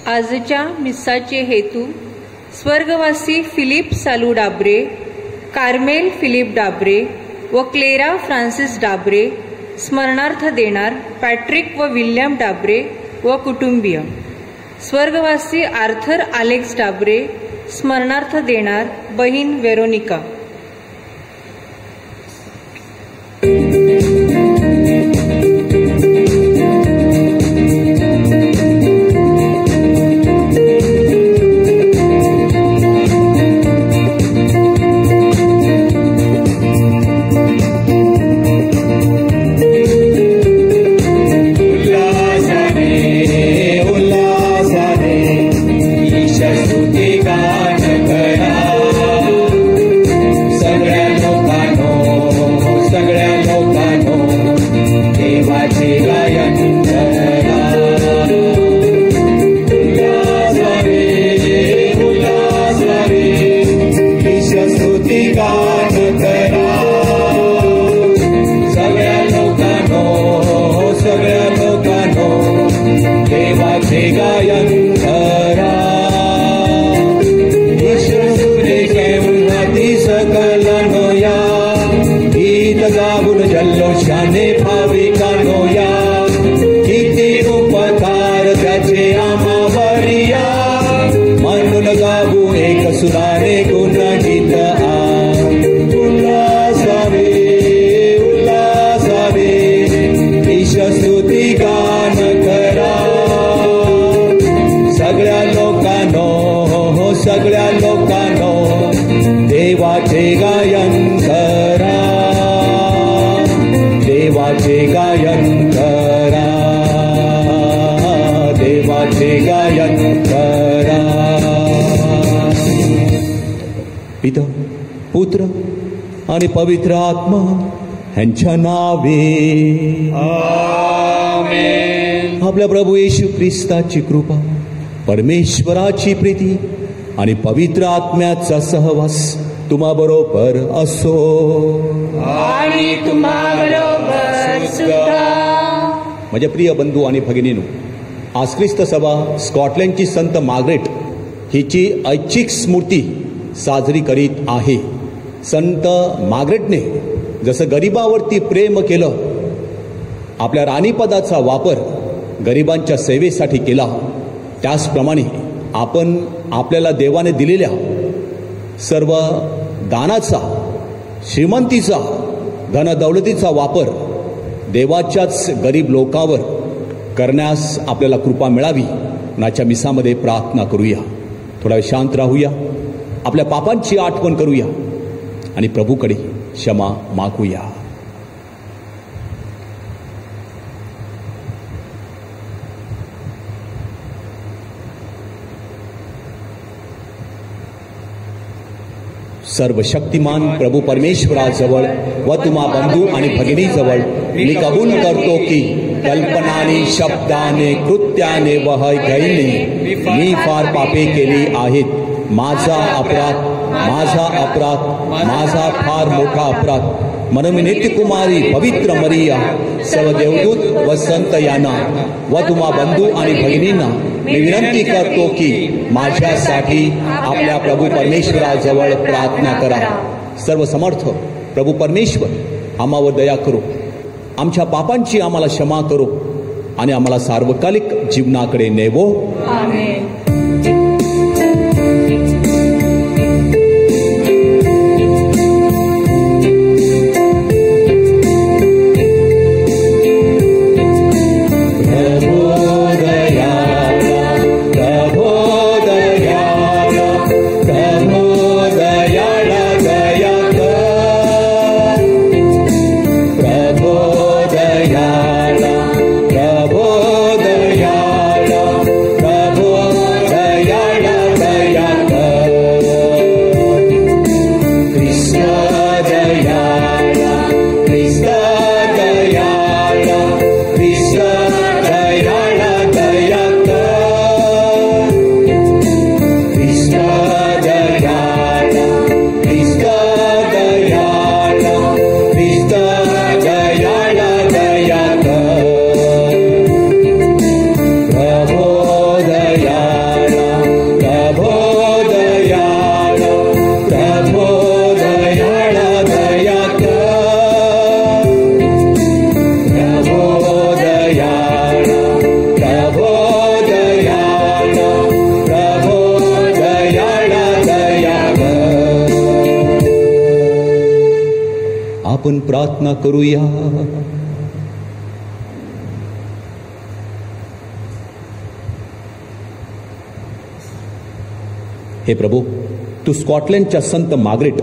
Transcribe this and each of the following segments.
आजच्या मिसाचे हेतू स्वर्गवासी फिलिप सालू डाबरे, कार्मेल फिलिप डाबरे व क्लेरा फ्रान्सिस डाबरे स्मरणार्थ देणार पॅट्रिक व विल्यम डाबरे व कुटुंबीय. स्वर्गवासी आर्थर आलेक्स डाबरे स्मरणार्थ देणार बहीण वेरोनिका. पिता, पुत्र आणि पवित्र आत्मा ह्यांच्या नावे आमेन. आपल्या प्रभू येशू ख्रिस्ताची कृपा, परमेश्वराची प्रीती आणि पवित्र आत्म्याचा सहवास तुम्हा बरोबर असो. आणि तुम्हा बरोबर सुद्धा. माझ्या प्रिय बंधू आणि भगिनींनो, आज ख्रिस्त सभा स्कॉटलंडची संत मार्गरेट हिची ऐच्छिक स्मृती साजरी करीत आहे. संत मार्गरेटने जसं गरिबावरती प्रेम केलं, आपल्या राणीपदाचा वापर गरिबांच्या सेवेसाठी केला, त्याचप्रमाणे आपण आपल्याला देवाने दिलेल्या सर्व दानाचा, श्रीमंतीचा, धनदौलतीचा वापर देवाच्याच गरीब लोकांवर करण्यास आपल्याला कृपा मिळावी. नाच्या मिसामध्ये प्रार्थना करूया. थोडा वेळ शांत राहूया, आपल्या पापांची आठवण करूया आणि प्रभूकडे क्षमा मागूया. सर्वशक्तिमान प्रभू परमेश्वराजवळ व तुम्हा बंधू आणि भगिनीजवळ मी कबूल करतो की कल्पनाने, शब्दाने, कृत्याने व गैरने मी फार पापे केली आहेत. माझा अपराध, माझा अपराध, माझा फार मोठा अपराध. म्हणून मी नित्यकुमारी पवित्र मरिया, सर्व देवदूत व संत यांना व तुम्हा बंधू आणि भगिनींना मी विनंती करतो की माझ्यासाठी आपल्या प्रभू परमेश्वराजवळ प्रार्थना करा. सर्व समर्थ प्रभू परमेश्वर आम्हावर दया करो, आमच्या पापांची आम्हाला क्षमा करो आणि आम्हाला सार्वकालिक जीवनाकडे नेवो. आमेन. प्रभो प्रार्थना करूया. हे प्रभू, तू स्कॉटलंडच्या संत मार्गरेट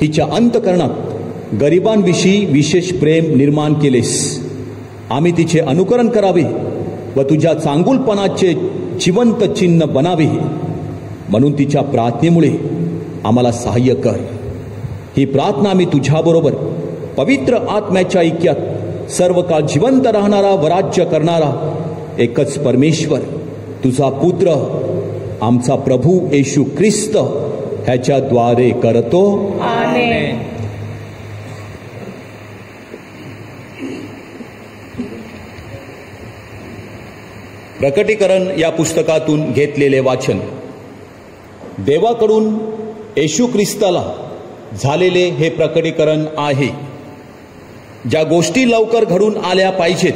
हिच्या अंतकरणात गरिबांविषयी विशेष प्रेम निर्माण केलेस. आम्ही तिचे अनुकरण करावे व तुझ्या चांगुलपणाचे जिवंत चिन्ह बनावे म्हणून तिच्या प्रार्थनेमुळे आम्हाला सहाय्य कर. ही प्रार्थना आम्ही तुझ्याबरोबर पवित्र आत्म्याच्या ऐक्यात सर्व काळ जिवंत राहणारा व राज्य करणारा एकच परमेश्वर, तुझा पुत्र आमचा प्रभू येशू ख्रिस्त ह्याच्याद्वारे करतो. आमेन. प्रकटीकरण या पुस्तकातून घेतलेले वाचन. देवाकडून येशू ख्रिस्ताला झालेले हे प्रकटीकरण आहे. ज्या गोष्टी लवकर घडून आल्या पाहिजेत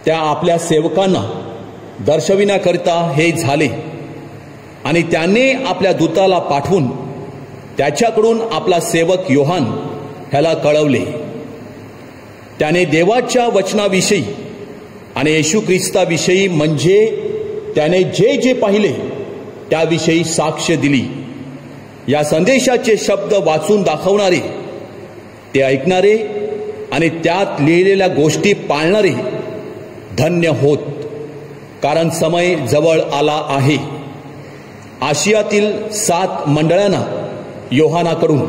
त्या आपल्या सेवकांना दर्शविण्याकरिता हे झाले आणि त्याने आपल्या दूताला पाठवून त्याच्याकडून आपला सेवक योहान ह्याला कळवले. त्याने देवाच्या वचनाविषयी आणि येशू ख्रिस्ताविषयी म्हणजे त्याने जे जे पाहिले त्याविषयी साक्ष दिली. या संदेशाचे शब्द वाचून दाखवणारे, ते ऐकणारे आणि त्यात लिहिलेल्या गोष्टी पाळणारे धन्य होत, कारण समय जवळ आला आहे. आशियातील 7 मंडळांना योहानाकडून,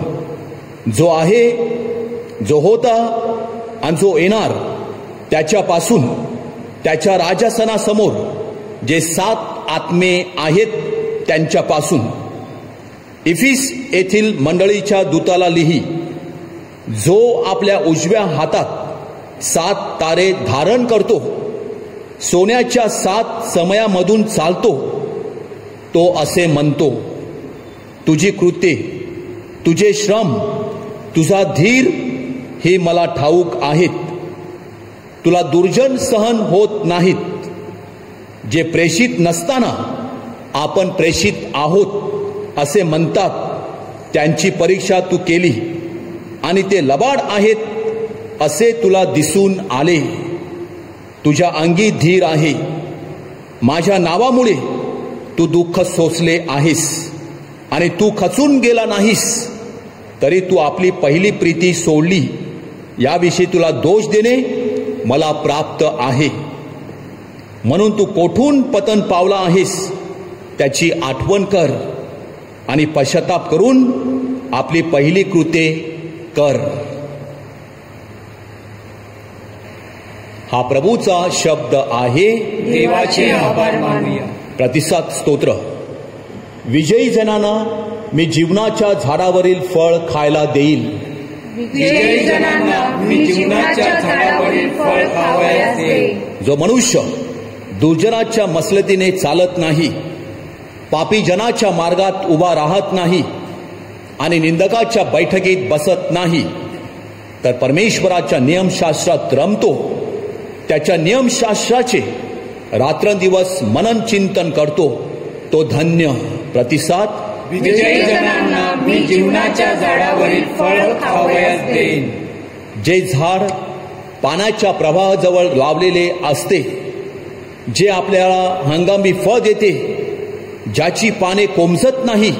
जो आहे, जो होता आणि जो येणार, त्याच्यापासून, त्याच्या राजासनासमोर जे 7 आत्मे आहेत त्यांच्यापासून, इफिस येथील मंडळीच्या दूताला लिही, जो आपल्या उजव्या हातात 7 तारे धारण करतो, सोन्याच्या 7 समयामधून चालतो, तो असे म्हणतो, तुझी कृत्ये, तुझे श्रम, तुझा धीर हे मला ठाऊक आहेत. तुला दुर्जन सहन होत नाहीत. जे प्रेषित नसताना आपण प्रेषित आहोत असे म्हणतात, त्यांची परीक्षा तू केली आणि ते लबाड आहेत असे तुला दिसून आले. तुझ्या अंगी धीर आहे. माझ्या नावामुळे तू दुःख सोसले आहेस आणि तू खचून गेला नाहीस, तरी तू आपली पहिली प्रीती सोडली. याविषयी तुला दोष देणे मला प्राप्त आहे. म्हणून तू कोठून पतन पावला आहेस त्याची आठवण कर आणि पश्चाताप करून आपली पहिली कृत्ये कर. हा प्रभूचा शब्द आहे. देवाचे आभार मानूया. प्रतिसाद स्तोत्र. विजयी जनांना मी जीवनाच्या झाडावरील फळ खायला देईल. विजयी जनांना मी जीवनाच्या झाडावरील फळ खावयास देईन. जो मनुष्य दुर्जनाच्या मसलतीने चालत नाही, पापी जनाच्या मार्गात उभा राहत नाही आणि निंदकाच्या बैठकीत बसत नाही, तर परमेश्वराच्या नियमशास्त्रात रमतो, त्याच्या नियमशास्त्राचे रात्रंदिवस मनन चिंतन करतो, तो धन्य. प्रतिसाद. विजयी जनांना मी जीवनाच्या झाडावरील फळ खावयास देईन. जे झाड पाण्याच्या प्रवाहाजवळ लावलेले असते, जे आपल्याला हंगामी फळ देते, ज्याची पाने कोमजत नाही,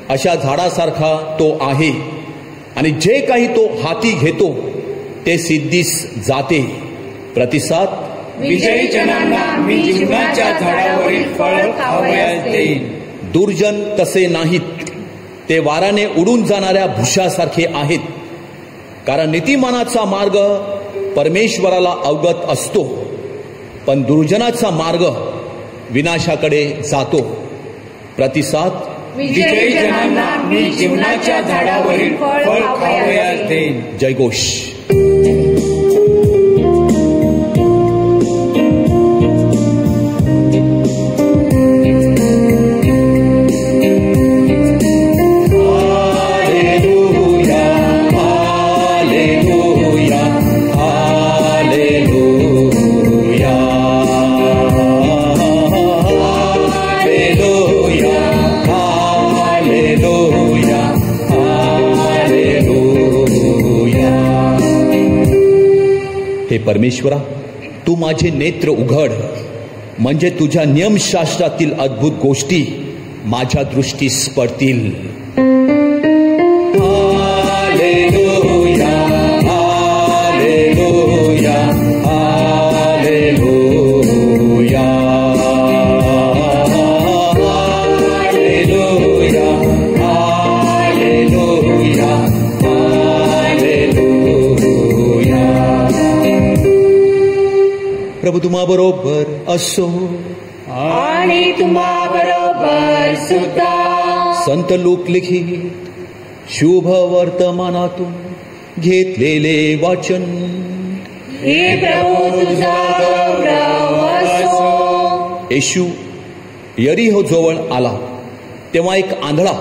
अशा झाडासारखा तो आहे. आणि जे काही तो हाती घेतो ते सिद्धीस जाते. प्रतिसाद. विजयी जनांना मी जीवनाच्या झाडावरील फळ खावयास देईन. दुर्जन तसे नाहीत, ते वाराने उडून जाणाऱ्या भुशासारखे आहेत, कारण नीतिमानाचा मार्ग परमेश्वराला अवगत असतो, पण दुर्जनाचा मार्ग विनाशाकडे जातो. प्रतिसाद. विजयी जनांना मी जीवनाच्या झाडावरील फळ खावयास देईन. जयघोष. Hallelujah, hallelujah. परमेश्वरा, तू माझे नेत्र उघड, म्हणजे तुझ्या नियमशास्त्रातील अद्भुत गोष्टी माझ्या दृष्टीस पडतील. Hallelujah, hallelujah, hallelujah, hallelujah, hallelujah, hallelujah. प्रभू तुम्हा बरोबर असो आणि तुम्हा बरोबर सुद्धा. संत लूक लिखित शुभ वर्तमानातून घेतलेले वाचन. हे प्रभू तुझा गौरव असो. येशू यरीहो जवळ आला तेव्हा एक आंधळा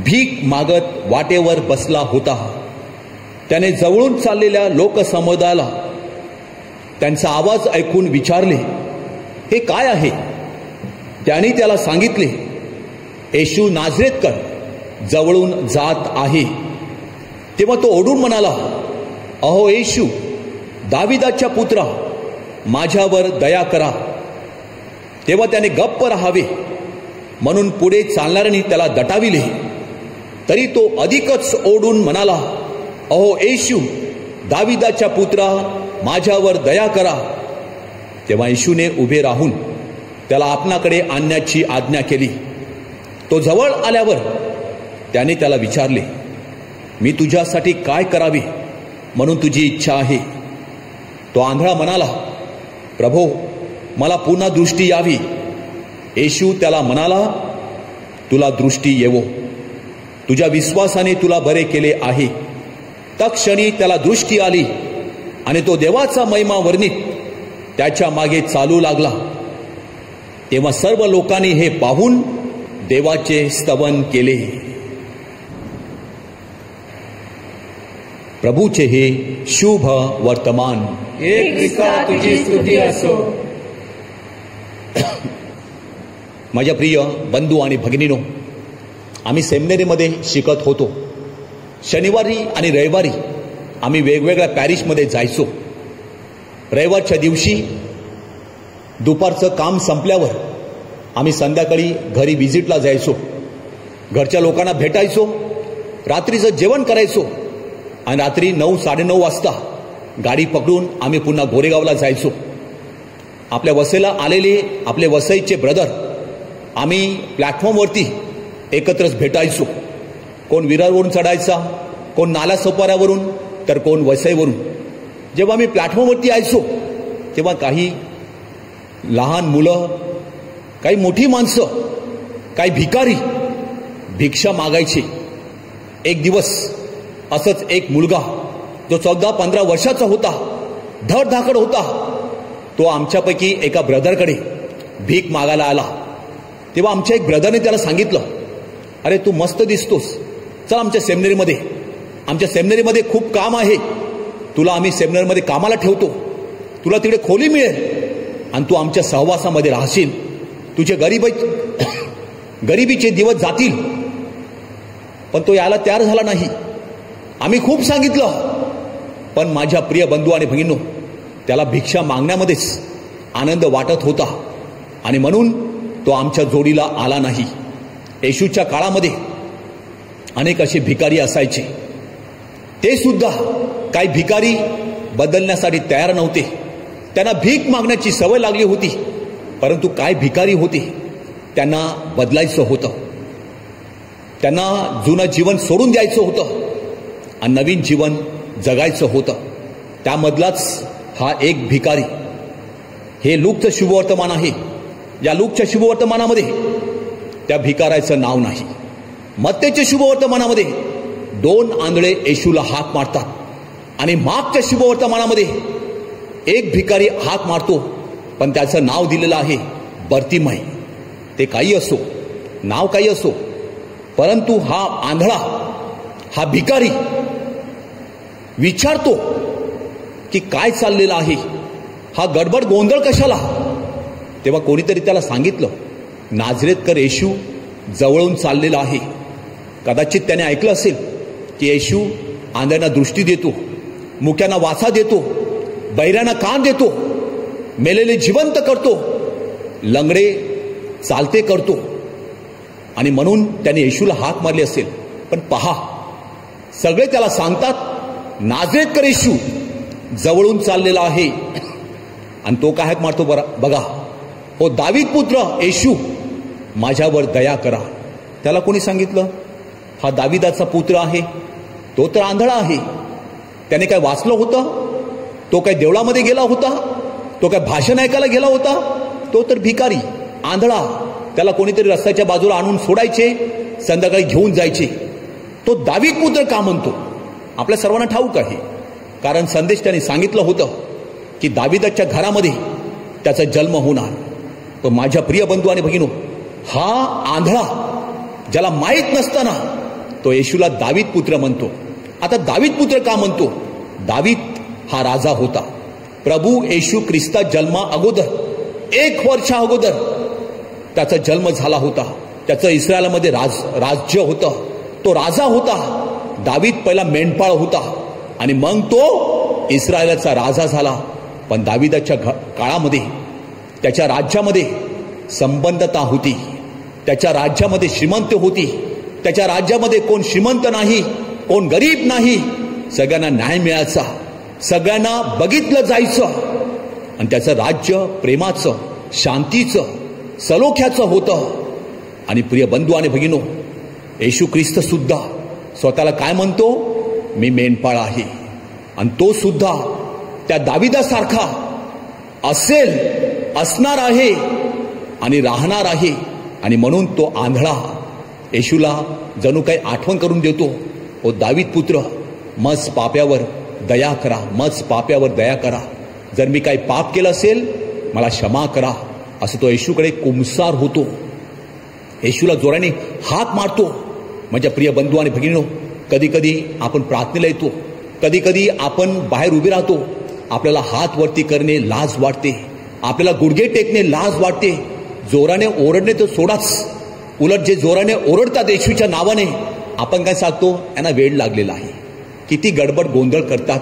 भीक मागत वाटेवर बसला होता. त्याने जवळून चाललेल्या लोकसमुदायाला त्यांचा आवाज ऐकून विचारले, हे काय आहे? त्यांनी त्याला सांगितले, येशू नाझरेतकर जवळून जात आहे. तेव्हा तो ओरडून म्हणाला, अहो येशू, दाविदाच्या पुत्रा, माझ्यावर दया करा. तेव्हा त्याने गप्प राहावे म्हणून पुढे चालणाऱ्यांनी त्याला दटाविले. तरी तो अधिकच ओरडून म्हणाला, अहो येशू, दाविदाच्या पुत्रा, माझ्यावर दया करा. तेव्हा येशूने उभे राहून त्याला आपणाकडे आणण्याची आज्ञा केली. तो जवळ आल्यावर त्याने त्याला विचारले, मी तुझ्यासाठी काय करावे म्हणून तुझी इच्छा आहे? तो आंधळा म्हणाला, प्रभो, मला पुन्हा दृष्टी यावी. येशू त्याला म्हणाला, तुला दृष्टी येवो, तुझ्या विश्वासाने तुला बरे केले आहे. तत्क्षणी त्याला दृष्टी आली आणि तो देवाचा महिमा वर्णित त्याच्या मागे चालू लागला. तेव्हा सर्व लोकांनी हे पाहून देवाचे स्तवन केले. प्रभूचे हे शुभ वर्तमान. हे ख्रिस्ता तुझी स्तुती असो. माझ्या प्रिय बंधू आणि भगिनीनो, आम्ही सेमिनरीमध्ये शिकत होतो. शनिवारी आणि रविवारी आम्ही वेगवेगळ्या पॅरिशमध्ये जायचो. रविवारच्या दिवशी दुपारचं काम संपल्यावर आम्ही संध्याकाळी घरी व्हिजिटला जायचो. घरच्या लोकांना भेटायचो, रात्रीचं जेवण करायचो आणि रात्री 9-9:30 वाजता गाडी पकडून आम्ही पुन्हा गोरेगावला जायचो. आपल्या वसईला आलेले आपले वसईचे ब्रदर आम्ही प्लॅटफॉर्मवरती एकत्रच भेटायचो. कोण विरारवरून चढायचा, कोण नाला सोपाऱ्यावरून, तर कोण वसईवरून. जेव्हा आम्ही प्लॅटफॉर्मवरती यायचो तेव्हा काही लहान मुलं, काही मोठी माणसं, काही भिकारी भिक्षा मागायचे. एक दिवस असंच एक मुलगा जो 14-15 वर्षाचा होता, धडधाकड होता, तो आमच्यापैकी एका ब्रदरकडे भीक मागायला आला. तेव्हा आमच्या एक ब्रदरने त्याला सांगितलं, अरे तू मस्त दिसतोस, चल आमच्या सेमिनरीमध्ये, आमच्या सेमिनरीमध्ये खूप काम आहे, तुला आम्ही सेमिनरीमध्ये कामाला ठेवतो, तुला तिकडे खोली मिळेल आणि तू आमच्या सहवासामध्ये राहशील, तुझे गरिबीचे दिवस जातील. पण तो याला तयार झाला नाही. आम्ही खूप सांगितलं, पण माझ्या प्रिय बंधू आणि भगिनींनो, त्याला भिक्षा मागण्यामध्येच आनंद वाटत होता आणि म्हणून तो आमच्या जोडीला आला नाही. येशूच्या काळामध्ये अनेक असे भिकारी असायचे. ते सुद्धा काही भिकारी बदलण्यासाठी तयार नव्हते. त्यांना भीक मागण्याची सवय लागली होती. परंतु काय भिकारी होते, त्यांना बदलायचं होतं, त्यांना जुनं जीवन सोडून द्यायचं होतं आणि नवीन जीवन जगायचं होतं. त्यामधलाच हा एक भिकारी. हे लूकचं शुभवर्तमान आहे. या लूकच्या शुभवर्तमानामध्ये त्या भिकाराचं नाव नाही. मत्तेच्या शुभवर्तमानामध्ये 2 आंधळे येशूला हाक मारतात आणि मागच्या शुभवर्तमानामध्ये एक भिकारी हाक मारतो, पण त्याचं नाव दिलेलं आहे बर्तिमय. ते काही असो, नाव काही असो, परंतु हा आंधळा, हा भिकारी विचारतो की काय चाललेलं आहे, हा गडबड गोंधळ कशाला. तेव्हा कोणीतरी त्याला सांगितलं, नाझरेतकर येशू जवळून चाललेला आहे. कदाचित त्याने ऐकलं असेल की येशू आंधळ्यांना दृष्टी देतो, मुक्यांना वाचा देतो, बहिऱ्यांना कान देतो, मेलेले जिवंत करतो, लंगडे चालते करतो. आणि म्हणून त्याने येशूला हाक मारली असेल. पण पहा, सगळे त्याला सांगतात नाझरेतकर येशू जवळून चाललेला आहे. आणि तो काय हाक मारतो बघा, हो दावीद पुत्र येशू, माझ्यावर दया करा. त्याला कोणी सांगितलं हा दाविदाचा पुत्र आहे? तो तर आंधळा आहे. त्याने काय वाचलं होतं? तो काय देवळामध्ये गेला होता? तो काय भाषण ऐकायला गेला होता? तो तर भिकारी, आंधळा. त्याला कोणीतरी रस्त्याच्या बाजूला आणून सोडायचे, संध्याकाळी घेऊन जायचे. तो दावीद पुत्र का म्हणतो? आपल्या सर्वांना ठाऊक आहे, कारण संदेश त्याने सांगितलं होतं की दाविदाच्या घरामध्ये त्याचा जन्म होणार. पण माझ्या प्रिय बंधू आणि भगिनो, हा आंधळा ज्याला माहीत नसताना तो येशूला दावीद पुत्र म्हणतो. आता दावीद पुत्र का म्हणतो? दावीद हा राजा होता. प्रभू येशू ख्रिस्ता जन्मा अगोदर 1 वर्षा अगोदर त्याचा जन्म झाला होता. त्याचं इस्रायलमध्ये राज्य होतं. तो राजा होता. दावीद पहिला मेंढपाळ होता आणि मग तो इस्रायलचा राजा झाला. पण दाविदाच्या काळामध्ये त्याच्या राज्यामध्ये संबंधता होती. त्याच्या राज्यामध्ये श्रीमंत होती. त्याच्या राज्यामध्ये कोण श्रीमंत नाही, कोण गरीब नाही. सगळ्यांना न्याय मिळायचा, सगळ्यांना बघितलं जायचं. आणि त्याचं राज्य प्रेमाचं, शांतीचं, सलोख्याचं होतं. आणि प्रिय बंधू आणि भगिनो, येशू ख्रिस्त सुद्धा स्वतःला काय म्हणतो? मी मेंढपाळ आहे. आणि तो सुद्धा त्या दाविदासारखा असेल, असणार आहे आणि राहणार आहे. आणि म्हणून तो आंधळा येशूला जणू काही आठवण करून देतो, ओ दावीद पुत्र, मज पाप्यावर दया करा, मज पाप्यावर दया करा. जर मी काही पाप केलं असेल मला क्षमा करा. असं तो येशूकडे कुमसार होतो. येशूला जोराने हाक मारतो. माझ्या प्रिय बंधू आणि भगिनीनो, कधी कधी आपण प्रार्थनेला येतो, कधी कधी आपण बाहेर उभे राहतो, आपल्याला हात वरती करणे लाज वाटते, आपल्याला गुडघे टेकणे लाज वाटते. जोराने ओरडणे तर सोडाच, उलट जे जोराने ओरडतात येशूच्या नावाने, आपण काय सांगतो? यांना वेळ लागलेला आहे. किती गडबड गोंधळ करतात,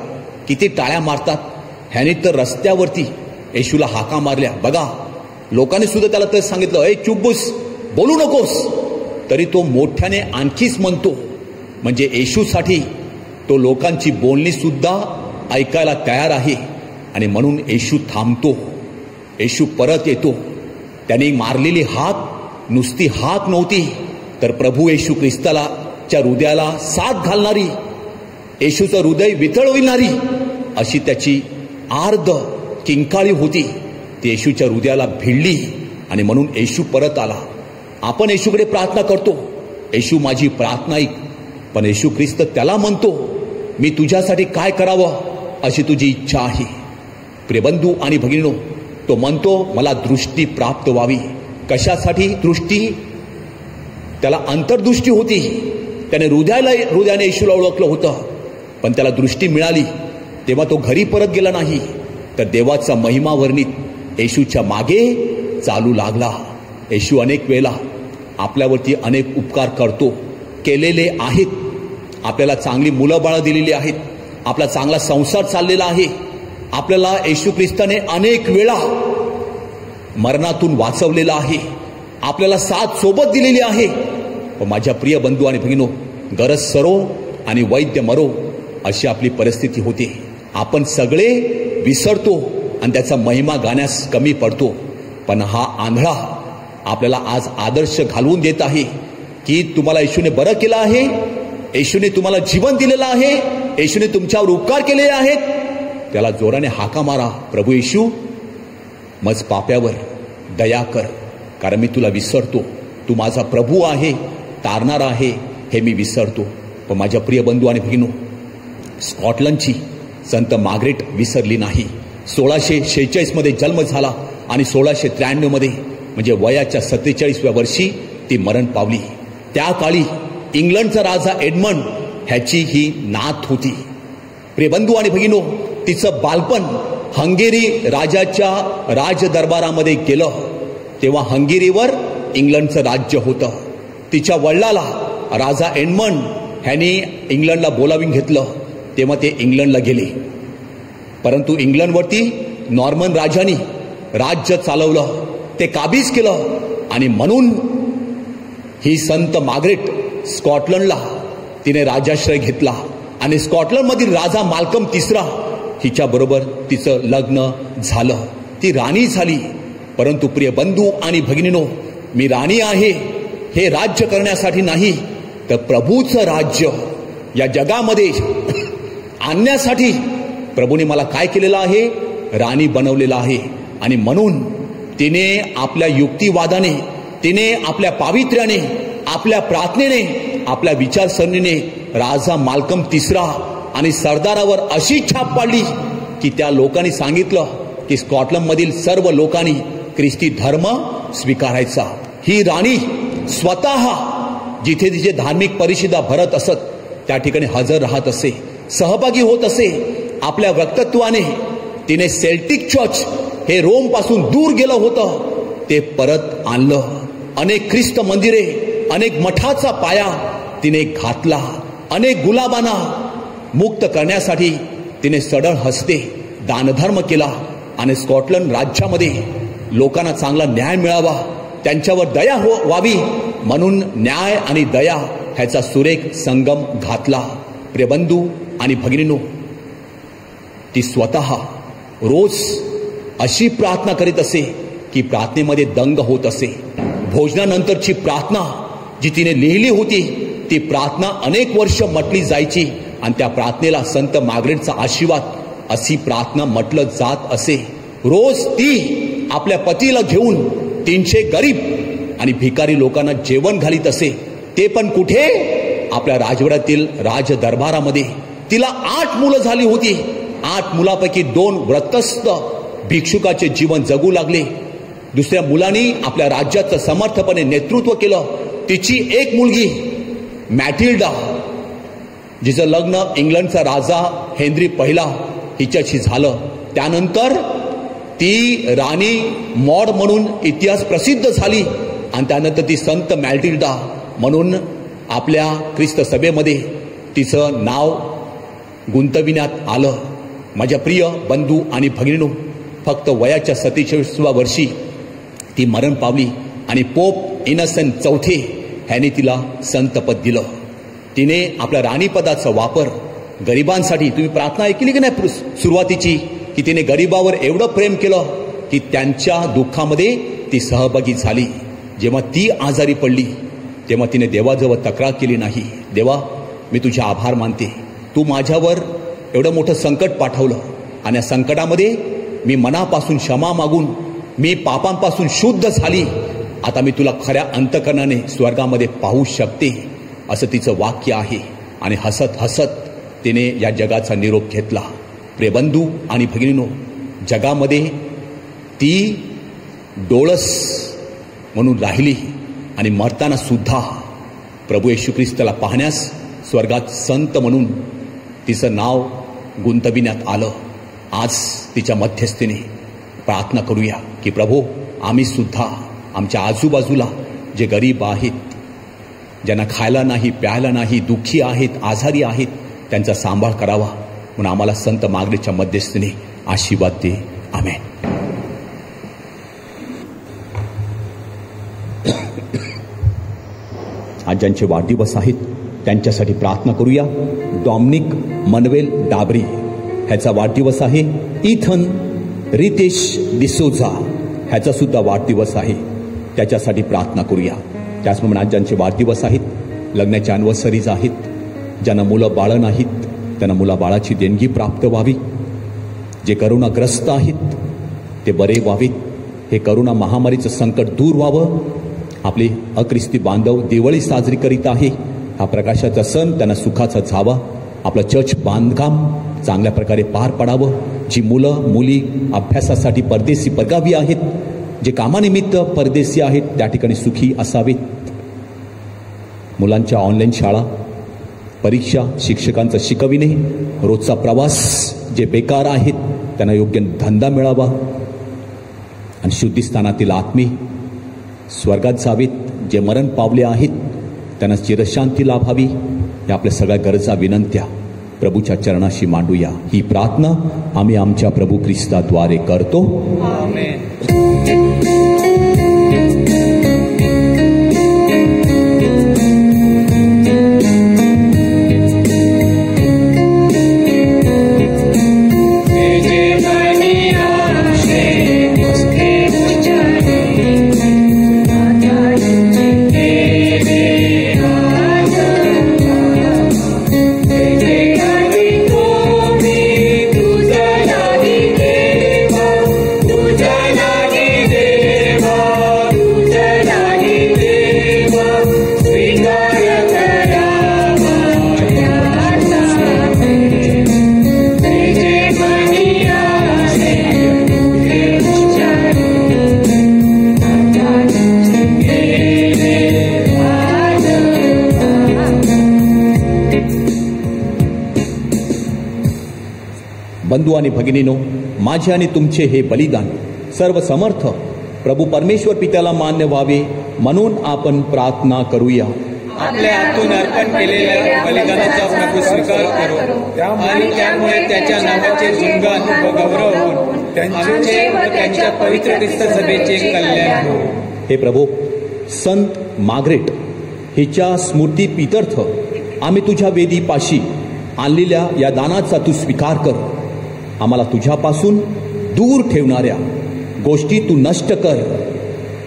किती टाळ्या मारतात. ह्याने तर रस्त्यावरती येशूला हाका मारल्या. बघा, लोकांनी सुद्धा त्याला तर सांगितलं, ए चुप, बोलू नकोस. तरी तो मोठ्याने आणखीच म्हणतो. म्हणजे येशूसाठी तो लोकांची बोलणी सुद्धा ऐकायला तयार आहे. आणि म्हणून येशू थांबतो, येशू परत येतो. त्याने मारलेली हाक नुसती हाक नव्हती, तर प्रभू येशू ख्रिस्ताला च्या हृदयाला साथ घालणारी, येशूचं हृदय वितळविणारी अशी त्याची आर्ध किंकाळी होती. ती येशूच्या हृदयाला भिडली आणि म्हणून येशू परत आला. आपण येशूकडे प्रार्थना करतो, येशू माझी प्रार्थना ऐक. पण येशू ख्रिस्त त्याला म्हणतो, मी तुझ्यासाठी काय करावं अशी तुझी इच्छा आहे. प्रियबंधू आणि भगिनीनो, तो म्हणतो मला दृष्टी प्राप्त व्हावी. कशासाठी दृष्टी? त्याला अंतर्दृष्टी होती. त्याने हृदयाने येशूला ओळखलं होतं. पण त्याला दृष्टी मिळाली तेव्हा तो घरी परत गेला नाही, तर देवाचा महिमा वर्णित येशूच्या मागे चालू लागला. येशू अनेक वेळेला आपल्यावरती अनेक उपकार करतो, केलेले आहेत. आपल्याला चांगली मुलं बाळं दिलेली आहेत, आपला चांगला संसार चाललेला आहे. आपल्याला येशू ख्रिस्ताने अनेक वेळा मरणातून वाचवलेला आहे, आपल्याला साथ सोबत दिलेली आहे. पण माझ्या प्रिय बंधू आणि भगिनो, गरज सरो आणि वैद्य मरो अशी आपली परिस्थिती होते. आपण सगळे विसरतो आणि त्याचा महिमा गाण्यास कमी पडतो. पण हा आंधळा आपल्याला आज आदर्श घालवून देत आहे की तुम्हाला येशूने बरं केलं आहे, येशूने तुम्हाला जीवन दिलेलं आहे, येशूने तुमच्यावर उपकार केलेले आहेत. त्याला जोराने हाका मारा, प्रभू येशू मज पाप्यावर दया कर, कारण मी तुला विसरतो. तू माझा प्रभू आहे, तारणारा आहे, हे मी विसरतो. पण माझ्या प्रिय बंधू आणि भगिनो, स्कॉटलंडची संत मार्गरेट विसरली नाही. 1646 मध्ये जन्म झाला आणि 1693 मध्ये म्हणजे वयाच्या 47व्या वर्षी ती मरण पावली. त्या काळी इंग्लंडचा राजा एडमंड ह्याची ही नात होती. प्रियबंधू आणि भगिनो, तिचं बालपण हंगेरी राजाच्या राजदरबारामध्ये गेलं. तेव्हा हंगेरीवर इंग्लंडचं राज्य होतं. तिच्या वडिलाला राजा एडमंड ह्याने इंग्लंडला बोलावून घेतलं. तेव्हा ते इंग्लंडला गेले. परंतु इंग्लंडवरती नॉर्मन राजांनी राज्य चालवलं, ते काबीज केलं आणि म्हणून ही संत मार्गरेट स्कॉटलंडला तिने राजाश्रय घेतला आणि स्कॉटलंडमधील राजा माल्कम तिसरा हिच्या बरोबर तिचं लग्न झालं. ती राणी झाली. परंतु प्रिय बंधू आणि भगिनीनो, मी राणी आहे हे राज्य करण्यासाठी नाही, तर प्रभूचं राज्य या जगामध्ये आणण्यासाठी प्रभूने मला काय केलेलं आहे? राणी बनवलेलं आहे. आणि म्हणून तिने आपल्या युक्तिवादाने, तिने आपल्या पावित्र्याने, आपल्या प्रार्थनेने, आपल्या विचारसरणीने राजा माल्कम तिसरा आणि सरदारावर अशी छाप पाडली की त्या लोकांनी सांगितलं की स्कॉटलंडमधील सर्व लोकांनी ख्रिस्ती धर्म स्वीकारायचा. ही राणी स्वतः जिथे तिचे धार्मिक परिषदा भरत असत त्या ठिकाणी हजर राहत असे, सहभागी होत असे. आपल्या वक्तत्वाने तिने सेल्टिक चर्च हे रोम पासून दूर गेलं होतं ते परत आणलं. अनेक ख्रिस्त मंदिरे, अनेक मठाचा पाया तिने घातला. अनेक गुलाबांना मुक्त करण्यासाठी तिने सडळ हस्ते दानधर्म केला आणि स्कॉटलंड राज्यामध्ये लोकांना चांगला न्याय मिळावा, त्यांच्यावर दया व्हावी म्हणून न्याय आणि दया ह्याचा सुरेख संगम घातला. प्रिय बंधू आणि भगिनींनो, ती स्वतः रोज अशी प्रार्थना करीत असे की प्रार्थनेमध्ये दंग होत असे. भोजनानंतरची प्रार्थना जी तिने लिहिली होती ती प्रार्थना अनेक वर्ष म्हटली जायची आणि त्या प्रार्थनेला संत मार्गरेटचा आशीर्वाद अशी प्रार्थना म्हटलं जात असे. रोज ती आपल्या पतीला घेऊन 300 गरीब आणि भिकारी लोकांना जेवण घालीत असे. ते पण कुठे? आपल्या राजवाड्यातील राजदरबारामध्ये. तिला 8 मुलं झाली होती. 8 मुलापैकी 2 व्रतस्थ भिक्षुकाचे जीवन जगू लागले. दुसऱ्या मुलांनी आपल्या राज्याचं समर्थपणे नेतृत्व केलं. तिची एक मुलगी मॅटिल्डा, जिचं लग्न इंग्लंडचा राजा हेनरी पहिला हिच्याशी झालं. त्यानंतर ती राणी मॉड म्हणून इतिहास प्रसिद्ध झाली आणि त्यानंतर ती संत मॅटिल्डा म्हणून आपल्या ख्रिस्त सभेमध्ये तिचं नाव गुंतविण्यात आलं. माझ्या प्रिय बंधू आणि भगिनींनो, फक्त वयाच्या 47व्या वर्षी ती मरण पावली आणि पोप इनसेंट चौथे ह्याने तिला संतपद दिलं. तिने आपल्या राणीपदाचा वापर गरिबांसाठी, तुम्ही प्रार्थना ऐकली की नाही सुरुवातीची, की तिने गरिबावर एवढं प्रेम केलं की त्यांच्या दुःखामध्ये ती सहभागी झाली. जेव्हा ती आजारी पडली तेव्हा तिने देवाजवळ तक्रार केली नाही, देवा मी तुझे आभार मानते, तू माझ्यावर एवढं मोठं संकट पाठवलं आणि या संकटामध्ये मी मनापासून क्षमा मागून मी पापांपासून शुद्ध झाली. आता मी तुला खऱ्या अंतकरणाने स्वर्गामध्ये पाहू शकते, असं तिचं वाक्य आहे. आणि हसत हसत तिने या जगाचा निरोप घेतला. प्रिय बंधू आणि भगिनींनो, जगामध्ये ती डोळस म्हणून राहिली आणि मरताना सुद्धा प्रभू येशू ख्रिस्ताला पाहण्यास स्वर्गात संत म्हणून तिचं नाव गुंतविण्यात आलं. आज तिच्या मध्यस्थीने प्रार्थना करूया की प्रभू, आम्ही सुद्धा आमच्या आजूबाजूला जे गरीब आहेत, ज्यांना खायला नाही, प्यायला नाही, दुःखी आहेत, आजारी आहेत, त्यांचा सांभाळ करावा म्हणून आम्हाला संत मार्गरेटच्या मध्यस्थीने आशीर्वाद दे. आमेन. आज ज्यांचे वाढदिवस आहेत त्यांच्यासाठी प्रार्थना करूया. डॉमिनिक मनवेल डाबरी ह्याचा वाढदिवस आहे. इथन रितेश डिसोजा ह्याचा सुद्धा वाढदिवस आहे, त्याच्यासाठी प्रार्थना करूया. त्याचप्रमाणे आज ज्यांचे वाढदिवस आहेत, लग्नाच्या अॅनिव्हर्सरीज आहेत, ज्यांना मुलं बाळं नाहीत त्यांना मुलाबाळाची देणगी प्राप्त व्हावी. जे करोनाग्रस्त आहेत ते बरे व्हावेत. हे करोना महामारीचं संकट दूर व्हावं. आपले अख्रिस्ती बांधव दिवाळी साजरी करीत आहे. हा प्रकाशाचा सण त्यांना सुखाचा जावा. आपलं चर्च बांधकाम चांगल्या प्रकारे पार पडावं. जी मुलं मुली अभ्यासासाठी परदेशी परगावी आहेत, जे कामानिमित्त परदेशी आहेत, त्या ठिकाणी सुखी असावेत. मुलांच्या ऑनलाईन शाळा, परीक्षा, शिक्षकांचं शिकविणे, रोजचा प्रवास, जे बेकार आहेत त्यांना योग्य धंदा मिळावा आणि शुद्धीस्थानातील आत्मे स्वर्गात जावेत. जे मरण पावले आहेत त्यांना चिरशांती लाभावी. या आपल्या सगळ्या गरजा विनंत्या प्रभूच्या चरणाशी मांडूया. ही प्रार्थना आम्ही आमच्या प्रभू ख्रिस्ताद्वारे करतो. बंधू आणि भगिनीनो, माझे आणि तुमचे हे बलिदान सर्व समर्थ प्रभू परमेश्वर पित्याला मान्य व्हावे म्हणून आपण प्रार्थना करूया. आपल्या हातून अर्पण केलेल्या बलिदानाचा प्रभू स्वीकार करो आणि त्यामुळे त्याच्या नावाचे गुणगान व गौरव होऊन त्यांचे व त्यांच्या पवित्र ख्रिस्त सभेचे कल्याण हो. हे प्रभू, संत मार्गरेट हिच्या स्मृती प्रित्यर्थ आम्ही तुझ्या वेदीपाशी आणलेल्या या दानाचा तू स्वीकार कर. आम्हाला तुझ्यापासून दूर ठेवणाऱ्या गोष्टी तू नष्ट कर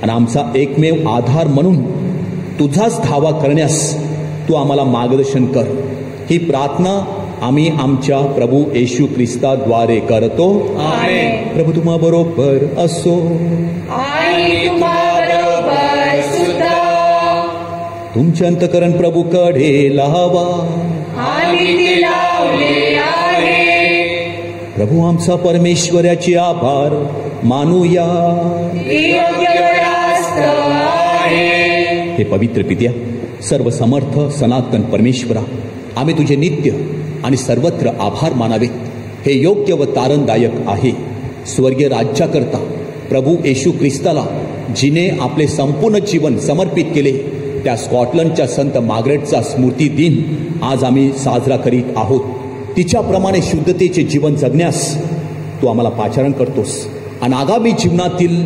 आणि आमचा एकमेव आधार म्हणून तुझाच धावा करण्यास तू आम्हाला मार्गदर्शन कर. ही प्रार्थना आम्ही आमच्या प्रभू येशू ख्रिस्ताद्वारे करतो. आमेन. प्रभू तुम्हा बरोबर असो. तुमचे अंतकरण प्रभूकडे लावा. प्रभू आमचा परमेश्वराचे आभार मानूया. हे पवित्र पित्या, सर्व समर्थ सनातन परमेश्वरा, आम्ही तुझे नित्य आणि सर्वत्र आभार मानावे. हे योग्य व तारणदायक आहे. स्वर्गीय राज्याकरता प्रभू येशू ख्रिस्ताला जिने आपले संपूर्ण जीवन समर्पित केले, त्या स्कॉटलंडच्या संत मार्गरेटचा स्मृती दिन आज आम्ही साजरा करीत आहोत. तिच्याप्रमाणे शुद्धतेचे जीवन जगण्यास तू आम्हाला पाचारण करतोस आणि आगामी जीवनातील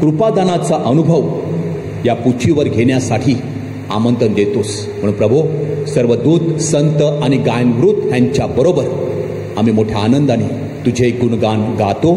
कृपादानाचा अनुभव या पृथ्वीवर घेण्यासाठी आमंत्रण देतोस. म्हणून प्रभू, सर्व दूत, संत आणि गायनवृत्त यांच्या बरोबर आम्ही मोठ्या आनंदाने तुझे गुणगान गातो.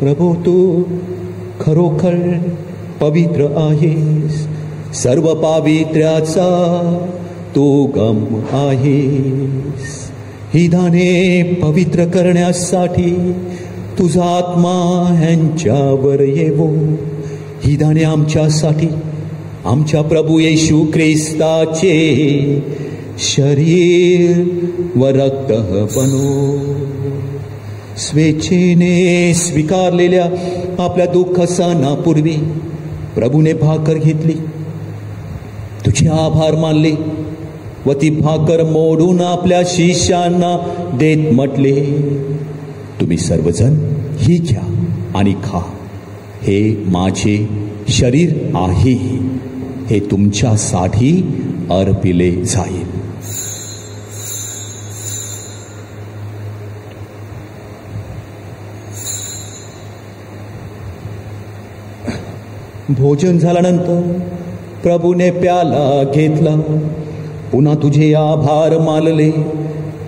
प्रभू, तू खरोखर पवित्र आहेस. सर्व पावित्र्याचा तू गम आहेस. ही दाने पवित्र करण्यासाठी तुझा आत्मा ह्यांच्यावर येवो. ही दाने आमच्यासाठी आमच्या प्रभू येशू ख्रिस्ताचे शरीर व रक्त बनो. स्वेच्छेने स्वीकारलेल्या आपल्या दुःख सणापूर्वी प्रभूने भाकर घेतली तुझे आभार मानले व ती भाकर मोडून आपल्या शिष्यांना देत म्हटले, तुम्ही सर्वजण ही घ्या आणि खा, हे माझे शरीर आहे, हे तुमच्यासाठी अर्पिले जाईल. भोजन झाल्यानंतर प्रभूने प्याला घेतला, पुन्हा तुझे आभार मानले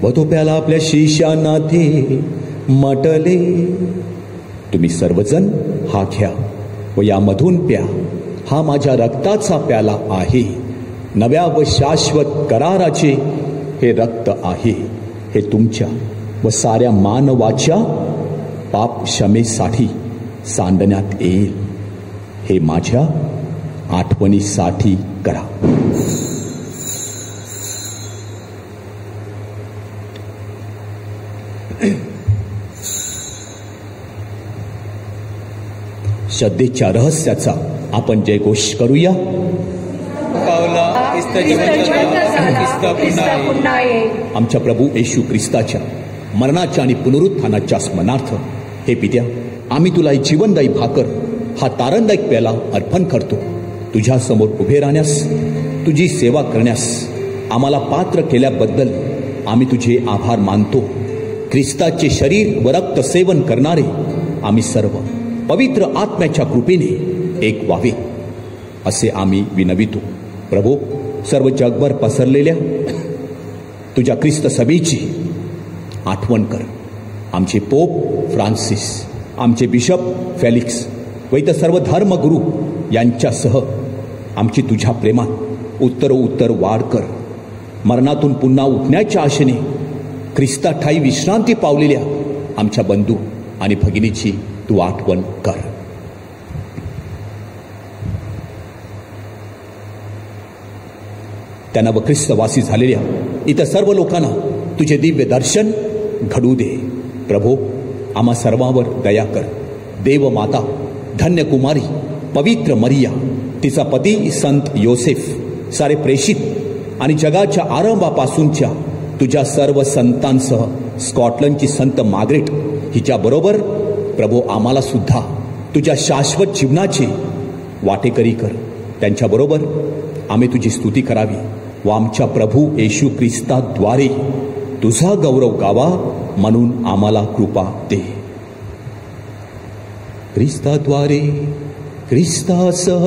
व तो प्याला आपल्या शिष्यांना दे म्हटले, तुम्ही सर्वजण हा घ्या व यामधून प्या, हा माझ्या रक्ताचा प्याला आहे, नव्या व शाश्वत कराराचे हे रक्त आहे, हे तुमच्या व साऱ्या मानवाच्या पाप क्षमेसाठी सांडण्यात येईल, हे माझ्या आठवणीसाठी करा. श्रद्धेच्या रहस्याचा आपण जयघोष करूया. आमच्या प्रभू येशू ख्रिस्ताच्या मरणाच्या आणि पुनरुत्थानाच्या स्मरणार्थ हे पित्या, आम्ही तुला जीवनदायी भाकर हा तारणदायक प्याला अर्पण करतो. तुझ्या समोर उभे राहण्यास, तुझी सेवा करण्यास आम्हाला पात्र केल्याबद्दल आम्ही तुझे आभार मानतो. ख्रिस्ताचे शरीर व रक्त सेवन करणारे आम्ही सर्व पवित्र आत्म्याच्या कृपेने एक व्हावे असे आम्ही विनवितो. प्रभू, सर्व जगभर पसरलेल्या तुझ्या ख्रिस्त सभेची आठवण कर. आमचे पोप फ्रान्सिस, आमचे बिशप फेलिक्स व इतर सर्व धर्मगुरू यांच्यासह आमची तुझ्या प्रेमात उत्तरोत्तर वाढ कर. मरणातून पुन्हा उठण्याच्या आशेने ख्रिस्ताठायी विश्रांती पावलेल्या आमच्या बंधू आणि भगिनीची तू आठवण कर. त्यांना व ख्रिस्तवासी झालेल्या इतर सर्व लोकांना तुझे दिव्य दर्शन घडू दे. प्रभो, आम्हा सर्वांवर दया कर. देव माता, धन्य कुमारी पवित्र मरिया, तिचा पती संत योसेफ, सारे प्रेषित आणि जगाच्या आरंभापासूनच्या तुझ्या सर्व संतांसह स्कॉटलंडची संत मार्गरेट हिच्याबरोबर प्रभो आम्हाला सुद्धा तुझ्या शाश्वत जीवनाचे वाटेकरी कर. त्यांच्याबरोबर आम्ही तुझी स्तुती करावी व आमच्या प्रभू येशू ख्रिस्ताद्वारे तुझा गौरव गावा म्हणून आम्हाला कृपा दे. ख्रिस्ताद्वारे, ख्रिस्तासह,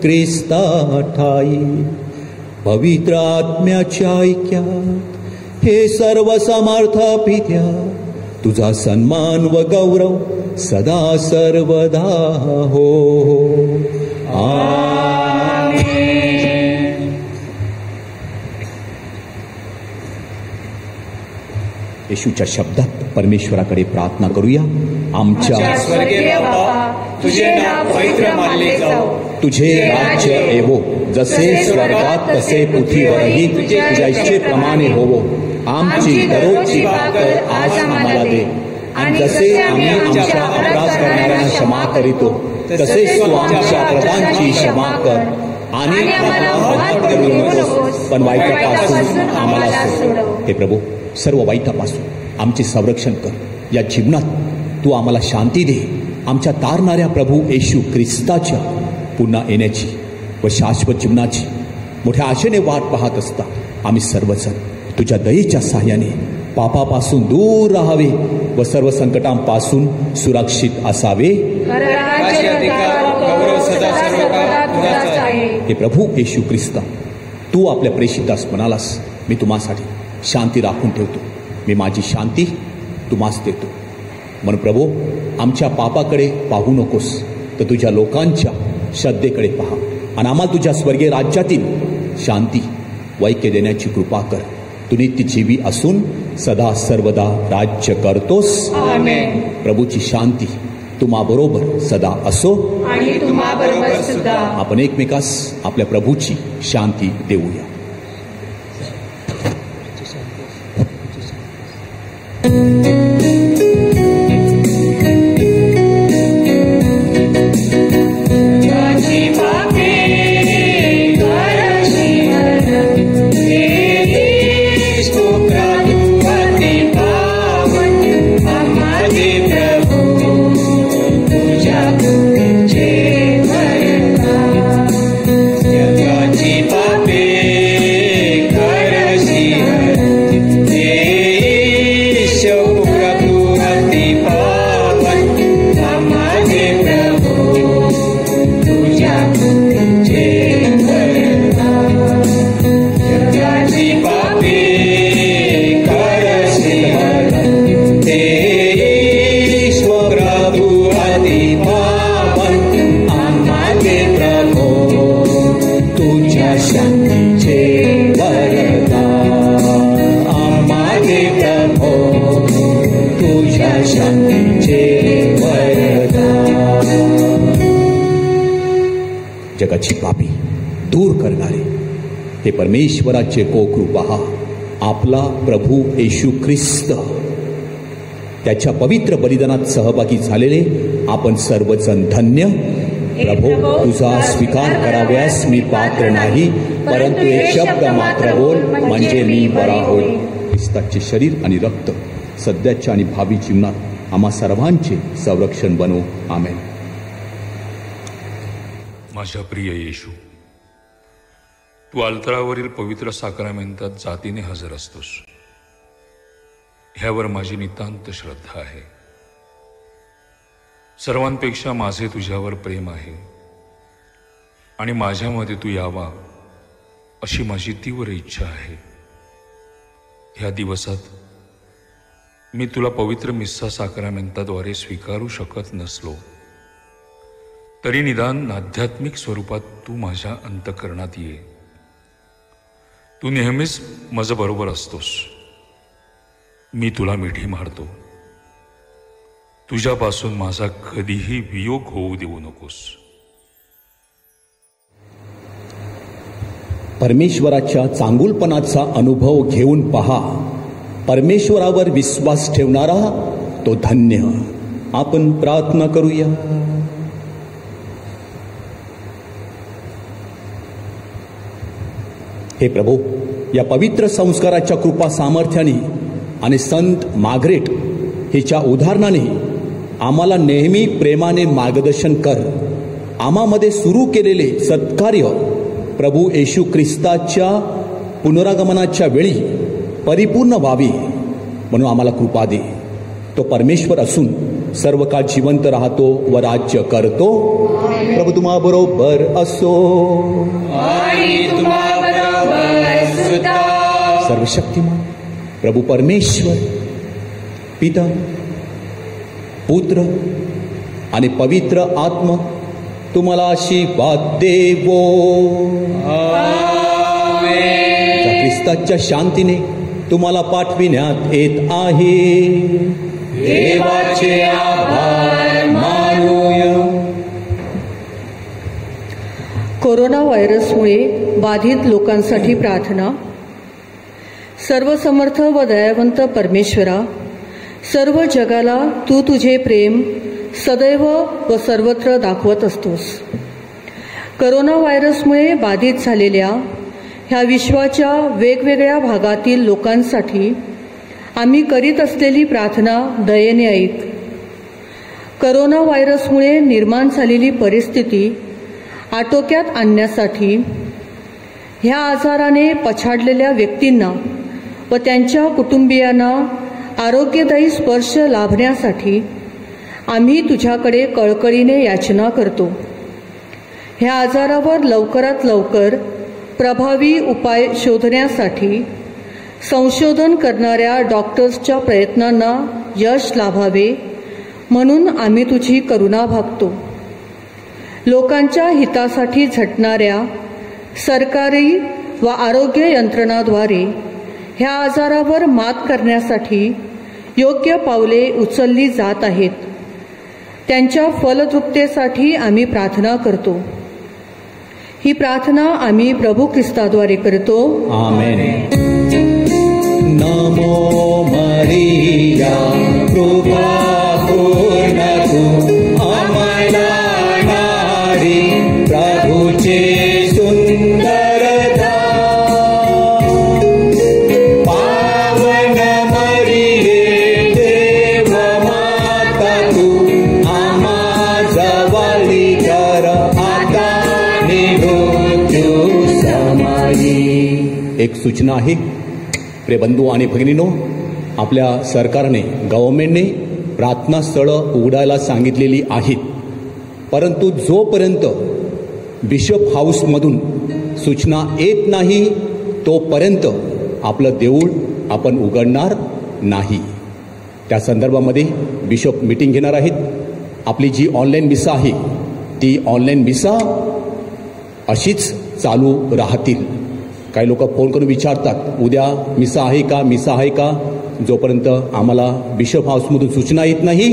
ख्रिस्ताठायी पवित्र आत्म्याच्या ऐक्यात हे सर्व समर्थ पित्या, तुझा सन्मान व गौरव सदा सर्वदा हो. आमेन. येशूच्या शब्दात परमेश्वराकडे प्रार्थना करूया. आमच्या स्वर्गीय बापा, तुझे नाव पवित्र मानले जाओ, तुझे राज्य येवो, जसे स्वर्गात तसे पृथ्वीवरही तुझ्या इच्छेप्रमाणे होवो. आमची दररोजची भाकर आज आम्हाला दे, आणि जसे आम्ही आमच्या अपराध करणाऱ्यांना क्षमा करीतो तसेच तू आमच्या अपराधांची क्षमा कर, आणि पण वाईटापासून आम्हाला सोड. हे प्रभू, सर्व वाईटापासून आमचे संरक्षण कर. या जीवनात तू आम्हाला शांती दे. आमच्या तारणाऱ्या प्रभू येशू ख्रिस्ताच्या पुन्हा येण्याची व शाश्वत जीवनाची मोठ्या आशेने वाट पाहत असता आम्ही सर्वजण तुझ्या दयेच्या साह्याने पापापासून दूर राहावे व सर्व संकटांपासून सुरक्षित असावे. हे प्रभू येशू ख्रिस्ता, तू आपल्या प्रेषितास म्हणालास, मी तुम्हासाठी शांती राखून ठेवतो, मी माझी शांती तुम्हास देतो. म्हणून प्रभू, आमच्या पापाकडे पाहू नकोस, तर तुझ्या लोकांच्या श्रद्धेकडे पहा आणि आम्हाला तुझ्या स्वर्गीय राज्यातील शांती वैक्य देण्याची कृपा कर. तू नित्य जीवी असून सदा सर्वदा राज्य करतोस. आमेन. प्रभूची शांती तुम्हा बरोबर सदा असो आणि तुम्हा बरोबर सुद्धा. आपण एकमेकास आपल्या प्रभूची शांती देऊया. माझी पापे कर जगाची पापी दूर करणारे हे परमेश्वराचे कोकरू पहा, आपला प्रभू येशू ख्रिस्त. त्याच्या पवित्र बलिदानात सहभागी झालेले आपण सर्वजण धन्य. प्रभो, तुझा स्वीकार कराव्यास मी पात्र नाही, परंतु एक शब्द मात्र बोल म्हणजे मी बरा होईल. ख्रिस्ताचे शरीर आणि रक्त सध्याच्या आणि भावी जीवनात आम्हा सर्वांचे संरक्षण बनो. आमेन. माझ्या प्रिय येशू, तू अल्तरावरील पवित्र साक्रामेंतात जातीने हजर असतोस. ह्यावर माझी नितांत श्रद्धा आहे. सर्वांपेक्षा माझे तुझ्यावर प्रेम आहे आणि माझ्यामध्ये तू यावा अशी माझी तीव्र इच्छा आहे. ह्या दिवसात मी तुला पवित्र मिस्सा साक्रामेंताद्वारे स्वीकारू शकत नसलो तरी निदान आध्यात्मिक स्वरूपात तू माझ्या अंतःकरणात ये. तू नेहमीच माझ्या बरोबर असतोस. मी तुला मिठी मारतो. तुझ्यापासून माझा कधीही वियोग होऊ देऊ नकोस. परमेश्वराच्या चांगुलपणाचा अनुभव घेऊन पहा. परमेश्वरावर विश्वास ठेवणारा तो धन्य. आपण प्रार्थना करूया. हे प्रभू, या पवित्र संस्काराच्या कृपा सामर्थ्याने आणि संत मार्गरेट हिच्या उदाहरणाने आम्हाला नेहमी प्रेमाने मार्गदर्शन कर. आम्हामध्ये सुरू केलेले सत्कार्य प्रभू येशू ख्रिस्ताच्या पुनरागमनाच्या वेळी परिपूर्ण व्हावे म्हणून आम्हाला कृपा दे. तो परमेश्वर असून सर्व काळ जिवंत राहतो व राज्य करतो. प्रभू तुम्हा बरोबर असो. सर्वशक्तिमान प्रभू परमेश्वर पिता, पुत्र आणि पवित्र आत्मा तुम्हाला आशीर्वाद देवो. त्या ख्रिस्ताच्या शांतीने तुम्हाला पाठविण्यात येत आहे. देवाचे आभार मानूया. कोरोना व्हायरसमुळे बाधित लोकांसाठी प्रार्थना. सर्वसमर्थ व दयावंत परमेश्वरा, सर्व जगाला तू तुझे प्रेम सदैव व सर्वत्र दाखवत असतोस. कोरोना व्हायरसमुळे बाधित झालेल्या ह्या विश्वाच्या वेगवेगळ्या भागातील लोकांसाठी आम्ही करीत असलेली प्रार्थना दयेने ऐक. कोरोना व्हायरसमुळे निर्माण झालेली परिस्थिती आटोक्यात आणण्यासाठी ह्या आजाराने पछाडलेल्या व्यक्तींना व त्यांच्या कुटुंबियांना आरोग्यदायी स्पर्श लाभण्यासाठी आम्ही तुझ्याकडे कळकळीने याचना करतो. ह्या आजारावर लवकरात लवकर प्रभावी उपाय शोधण्यासाठी संशोधन करणाऱ्या डॉक्टर्सच्या प्रयत्नांना यश लाभावे म्हणून आम्ही तुझी करुणा भागतो. लोकांच्या हितासाठी झटणाऱ्या सरकारी व आरोग्य यंत्रणाद्वारे ह्या आजारावर मात करण्यासाठी योग्य पावले उचलली जात आहेत. त्यांच्या फलद्रुपतेसाठी आम्ही प्रार्थना करतो. ही प्रार्थना आम्ही प्रभू ख्रिस्ताद्वारे करतो. आमेन. नमो मरिया कृपा पूर्ण तू आम्हाला नारी प्रभूचे सुंदरता. पावन मरिये देव माता तू आम्हा जवळी कर आता निरोग्यो समाई. एक सूचना आहे प्रिय बंधू आणि भगिनीनो, आपल्या सरकारने गव्हर्नमेंटने प्रार्थना स्थळं उघडायला सांगितलेली आहेत. परंतु जोपर्यंत बिशप हाऊसमधून सूचना येत नाही तोपर्यंत आपलं देऊळ आपण उघडणार नाही. त्या संदर्भामध्ये बिशप मीटिंग घेणार आहेत. आपली जी ऑनलाईन मिसा आहे ती ऑनलाईन मिसा अशीच चालू राहतील. काही लोक फोन करून विचारतात उद्या मिसा आहे का, मिसा आहे का. जोपर्यंत आम्हाला बिशप हाऊसमधून सूचना येत नाही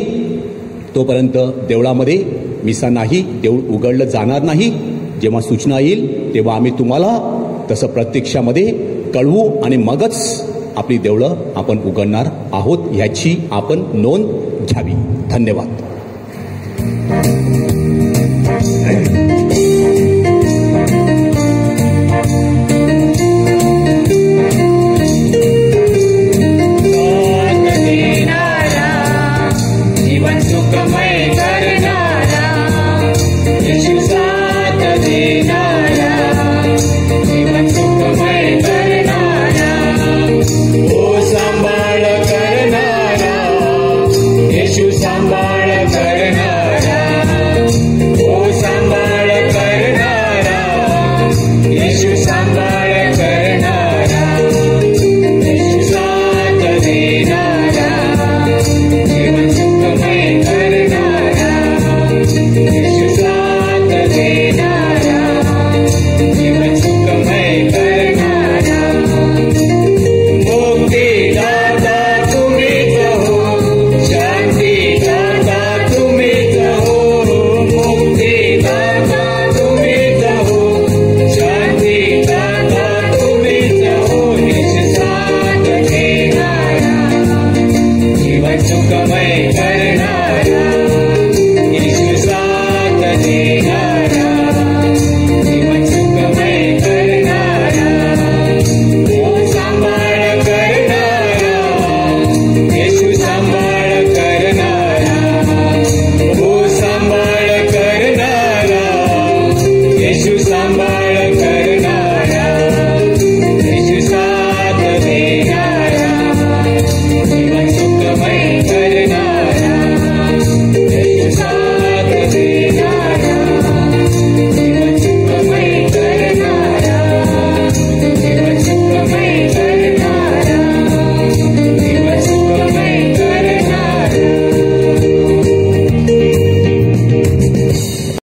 तोपर्यंत देवळामध्ये मिसा नाही, देऊळ उघडलं जाणार नाही. जेव्हा सूचना येईल तेव्हा आम्ही तुम्हाला तसं प्रत्यक्षामध्ये कळवू आणि मगच आपली देवळं आपण उघडणार आहोत ह्याची आपण नोंद घ्यावी. धन्यवाद.